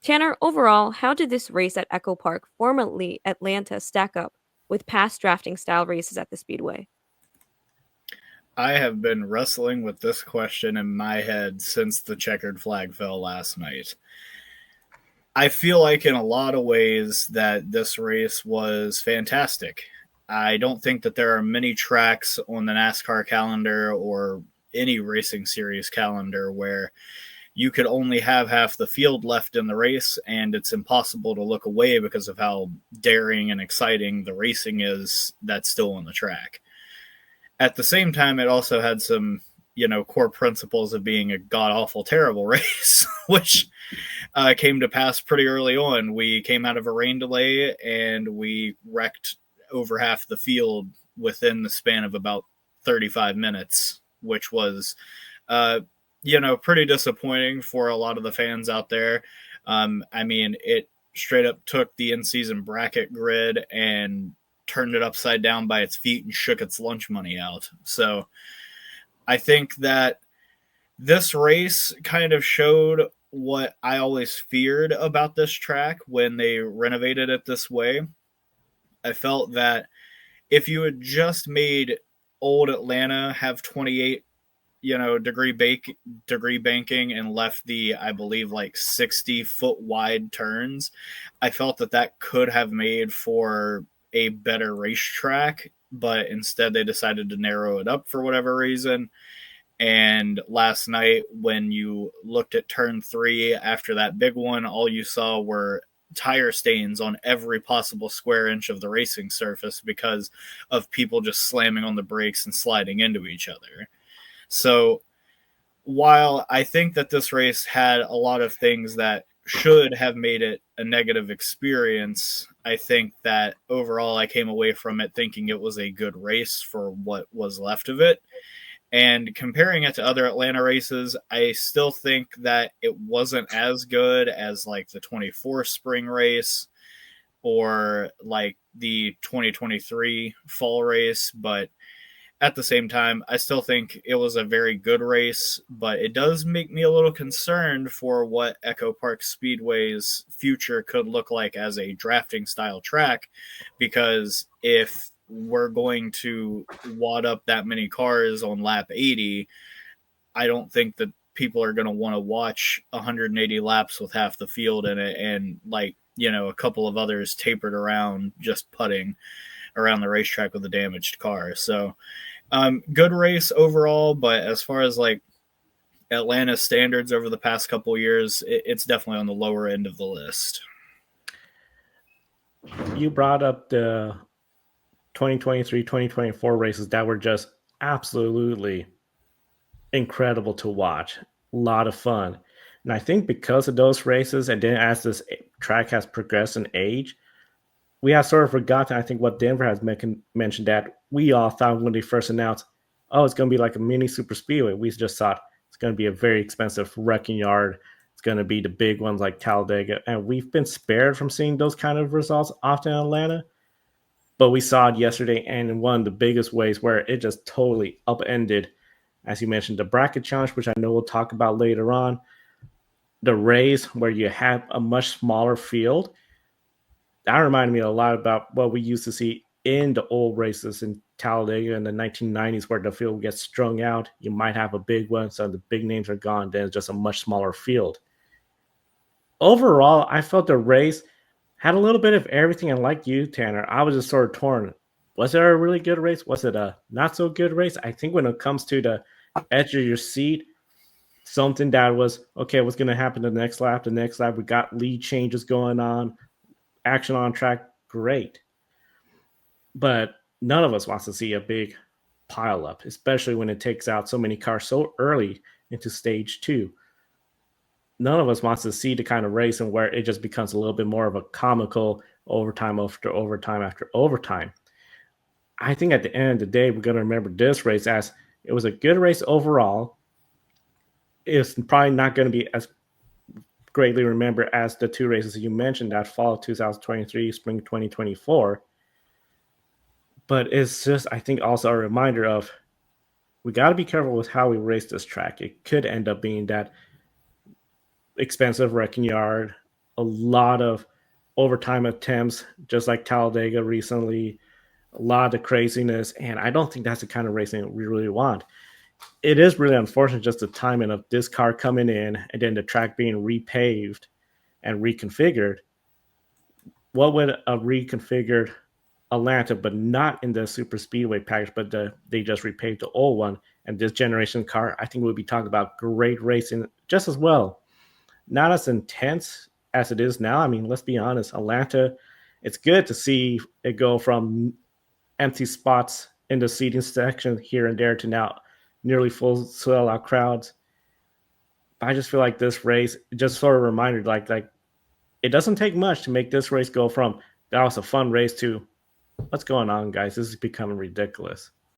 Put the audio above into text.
Tanner, overall, how did this race at Echo Park, formerly Atlanta, stack up with past drafting style races at the Speedway? I have been wrestling with this question in my head since the checkered flag fell last night. I feel like in a lot of ways that this race was fantastic. I don't think that there are many tracks on the NASCAR calendar or any racing series calendar where you could only have half the field left in the race and it's impossible to look away because of how daring and exciting the racing is that's still on the track. At the same time, it also had some, core principles of being a god awful terrible race, which came to pass pretty early on. We came out of a rain delay and we wrecked over half the field within the span of about 35 minutes, which was, pretty disappointing for a lot of the fans out there. It straight up took the in season bracket grid and turned it upside down by its feet and shook its lunch money out. So I think that this race kind of showed what I always feared about this track when they renovated it this way. I felt that if you had just made old Atlanta have 28 degree banking and left the, I believe, like 60-foot wide turns, I felt that could have made for a better racetrack, but instead they decided to narrow it up for whatever reason. And last night, when you looked at turn 3 after that big one, all you saw were tire stains on every possible square inch of the racing surface because of people just slamming on the brakes and sliding into each other. So while I think that this race had a lot of things that should have made it a negative experience, I think that overall I came away from it thinking it was a good race for what was left of it. And comparing it to other Atlanta races, I still think that it wasn't as good as like the 24 spring race or like the 2023 fall race, but at the same time, I still think it was a very good race, but it does make me a little concerned for what EchoPark Speedway's future could look like as a drafting style track, because if we're going to wad up that many cars on lap 80, I don't think that people are going to want to watch 180 laps with half the field in it and a couple of others tapered around just putting around the racetrack with a damaged car. So good race overall, but as far as like Atlanta standards over the past couple years, it's definitely on the lower end of the list. You brought up the 2023, 2024 races that were just absolutely incredible to watch. A lot of fun. And I think because of those races, and then as this track has progressed in age, we have sort of forgotten, I think, what Denver has mentioned, that we all thought when they first announced, oh, it's going to be like a mini super speedway. We just thought it's going to be a very expensive wrecking yard. It's going to be the big ones like Talladega. And we've been spared from seeing those kind of results often in Atlanta. But we saw it yesterday, and in one of the biggest ways where it just totally upended, as you mentioned, the bracket challenge, which I know we'll talk about later on. The race where you have a much smaller field, that reminded me a lot about what we used to see in the old races in Talladega in the 1990s, where the field gets strung out. You might have a big one, so the big names are gone. Then it's just a much smaller field. Overall, I felt the race had a little bit of everything. And like you, Tanner, I was just sort of torn. Was it a really good race? Was it a not so good race? I think when it comes to the edge of your seat, something that was okay, what's going to happen the next lap? The next lap, we got lead changes going on, action on track, great. But none of us wants to see a big pile up, especially when it takes out so many cars so early into stage 2. None of us wants to see the kind of race and where it just becomes a little bit more of a comical overtime after overtime after overtime. I think at the end of the day, we're going to remember this race as it was a good race overall. It's probably not going to be as greatly remembered as the two races you mentioned, that fall of 2023, spring 2024. But it's just, I think, also a reminder of we got to be careful with how we race this track. It could end up being that expensive wrecking yard, a lot of overtime attempts, just like Talladega recently, a lot of craziness. And I don't think that's the kind of racing we really want. It is really unfortunate just the timing of this car coming in and then the track being repaved and reconfigured. What would a reconfigured Atlanta, but not in the super speedway package, but they just repaved the old one, and this generation car, I think we'll be talking about great racing just as well. Not as intense as it is now. I mean, let's be honest, Atlanta, it's good to see it go from empty spots in the seating section here and there to now nearly full sellout crowds. But I just feel like this race just sort of reminded like it doesn't take much to make this race go from that was a fun race to what's going on, guys? This is becoming ridiculous.